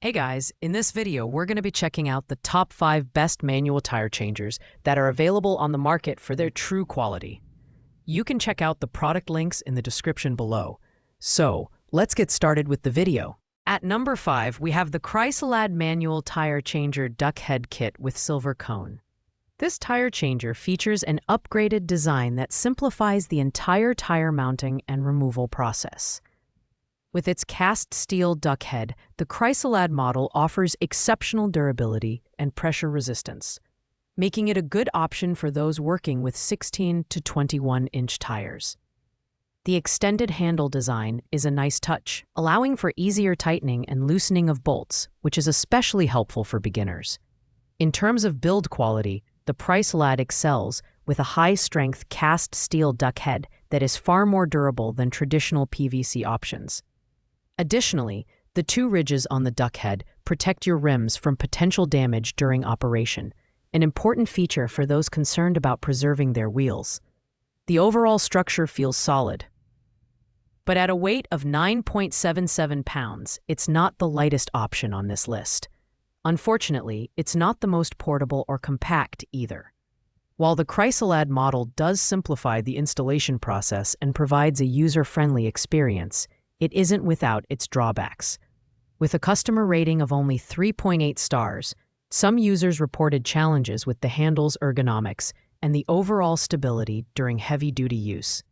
Hey guys, in this video, we're going to be checking out the top 5 best manual tire changers that are available on the market for their true quality. You can check out the product links in the description below. So, let's get started with the video. At number 5, we have the Chrysalad Manual Tire Changer Duck Head Kit with Silver Cone. This tire changer features an upgraded design that simplifies the entire tire mounting and removal process. With its cast steel duck head, the Chrysalad model offers exceptional durability and pressure resistance, making it a good option for those working with 16 to 21-inch tires. The extended handle design is a nice touch, allowing for easier tightening and loosening of bolts, which is especially helpful for beginners. In terms of build quality, the Chrysalad excels with a high-strength cast steel duck head that is far more durable than traditional PVC options. Additionally, the 2 ridges on the duck head protect your rims from potential damage during operation, an important feature for those concerned about preserving their wheels. The overall structure feels solid. But at a weight of 9.77 pounds, it's not the lightest option on this list. Unfortunately, it's not the most portable or compact either. While the Chrysalad model does simplify the installation process and provides a user-friendly experience, it isn't without its drawbacks. With a customer rating of only 3.8 stars, some users reported challenges with the handle's ergonomics and the overall stability during heavy-duty use.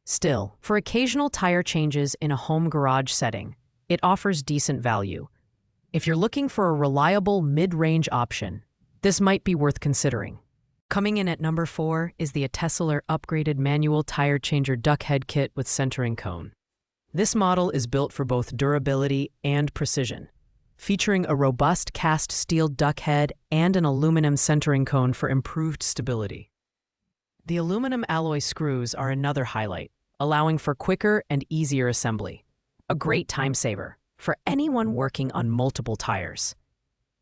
Still, for occasional tire changes in a home garage setting, it offers decent value. If you're looking for a reliable mid-range option, this might be worth considering. Coming in at number 4 is the Olympia upgraded manual tire changer duck head kit with centering cone. This model is built for both durability and precision, featuring a robust cast steel duck head and an aluminum centering cone for improved stability. The aluminum alloy screws are another highlight, allowing for quicker and easier assembly. A great time saver for anyone working on multiple tires.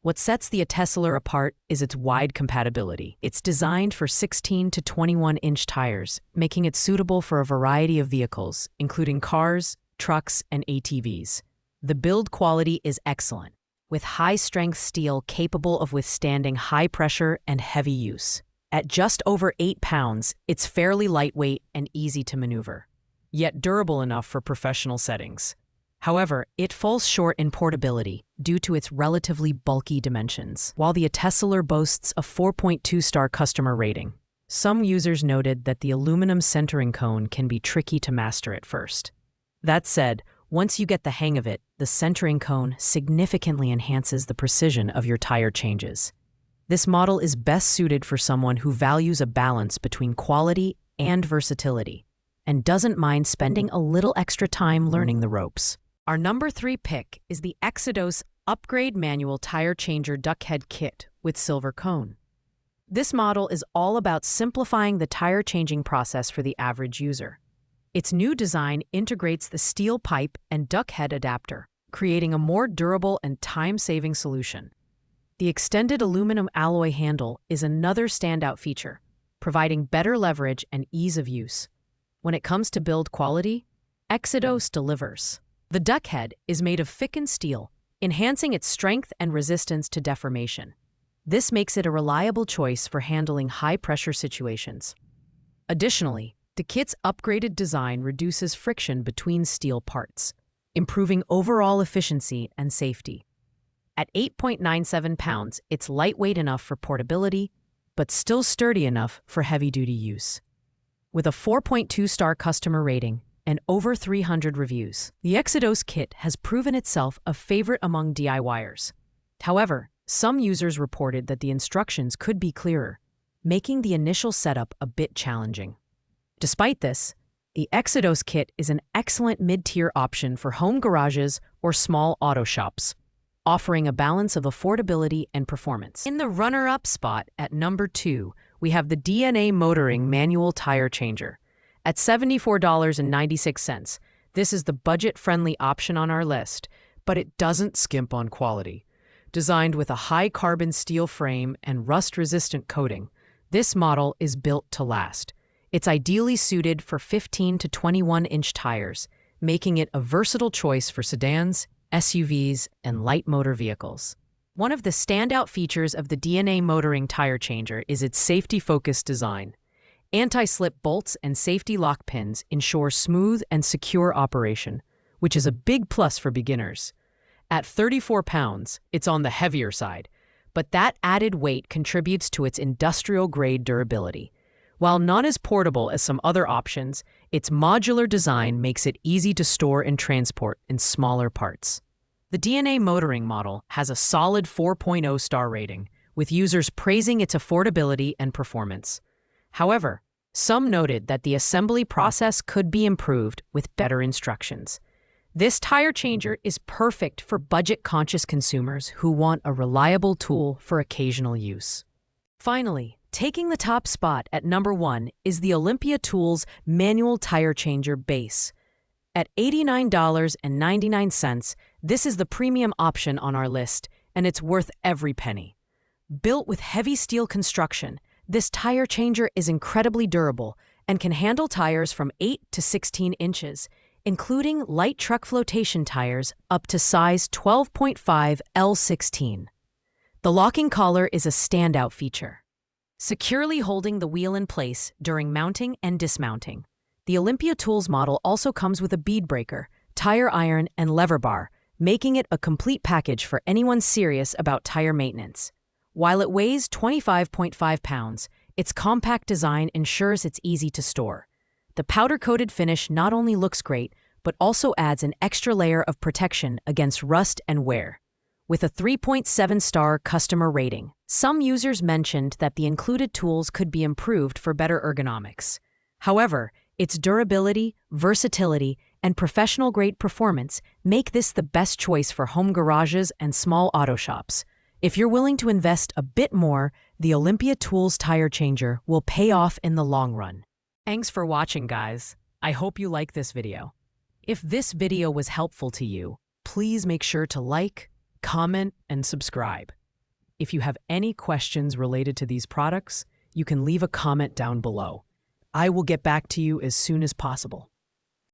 What sets the Olympia apart is its wide compatibility. It's designed for 16 to 21-inch tires, making it suitable for a variety of vehicles, including cars, trucks, and ATVs. The build quality is excellent, with high-strength steel capable of withstanding high pressure and heavy use. At just over 8 pounds, it's fairly lightweight and easy to maneuver, yet durable enough for professional settings. However, it falls short in portability due to its relatively bulky dimensions. While the Olympia boasts a 4.2-star customer rating, some users noted that the aluminum centering cone can be tricky to master at first. That said, once you get the hang of it, the centering cone significantly enhances the precision of your tire changes. This model is best suited for someone who values a balance between quality and versatility, and doesn't mind spending a little extra time learning the ropes. Our number 3 pick is the Exodus Upgrade Manual Tire Changer Duck Head Kit with Silver Cone. This model is all about simplifying the tire changing process for the average user. Its new design integrates the steel pipe and duck head adapter, creating a more durable and time-saving solution. The extended aluminum alloy handle is another standout feature, providing better leverage and ease of use. When it comes to build quality, Exodus delivers. The duck head is made of thickened steel, enhancing its strength and resistance to deformation. This makes it a reliable choice for handling high-pressure situations. Additionally, the kit's upgraded design reduces friction between steel parts, improving overall efficiency and safety. At 8.97 pounds, it's lightweight enough for portability, but still sturdy enough for heavy-duty use. With a 4.2-star customer rating and over 300 reviews, the Exodus kit has proven itself a favorite among DIYers. However, some users reported that the instructions could be clearer, making the initial setup a bit challenging. Despite this, the Exodus kit is an excellent mid-tier option for home garages or small auto shops, offering a balance of affordability and performance. In the runner-up spot at number 2, we have the DNA Motoring Manual Tire Changer. At $74.96, this is the budget-friendly option on our list, but it doesn't skimp on quality. Designed with a high-carbon steel frame and rust-resistant coating, this model is built to last. It's ideally suited for 15 to 21-inch tires, making it a versatile choice for sedans, SUVs, and light motor vehicles. One of the standout features of the DNA motoring tire changer is its safety-focused design. Anti-slip bolts and safety lock pins ensure smooth and secure operation, which is a big plus for beginners. At 34 pounds, it's on the heavier side, but that added weight contributes to its industrial-grade durability. While not as portable as some other options, its modular design makes it easy to store and transport in smaller parts. The DNA motoring model has a solid 4.0 star rating, with users praising its affordability and performance. However, some noted that the assembly process could be improved with better instructions. This tire changer is perfect for budget-conscious consumers who want a reliable tool for occasional use. Finally, taking the top spot at number 1 is the Olympia Tools Manual Tire Changer Base. At $89.99, this is the premium option on our list, and it's worth every penny. Built with heavy steel construction, this tire changer is incredibly durable and can handle tires from 8 to 16 inches, including light truck flotation tires up to size 12.5 L16. The locking collar is a standout feature, securely holding the wheel in place during mounting and dismounting. The Olympia Tools model also comes with a bead breaker, tire iron, and lever bar, making it a complete package for anyone serious about tire maintenance. While it weighs 25.5 pounds, its compact design ensures it's easy to store. The powder-coated finish not only looks great, but also adds an extra layer of protection against rust and wear. With a 3.7-star customer rating, some users mentioned that the included tools could be improved for better ergonomics. However, its durability, versatility, and professional-grade performance make this the best choice for home garages and small auto shops. If you're willing to invest a bit more, the Olympia Tools tire changer will pay off in the long run. Thanks for watching, guys. I hope you like this video. If this video was helpful to you, please make sure to like, comment, and subscribe. If you have any questions related to these products, you can leave a comment down below. I will get back to you as soon as possible.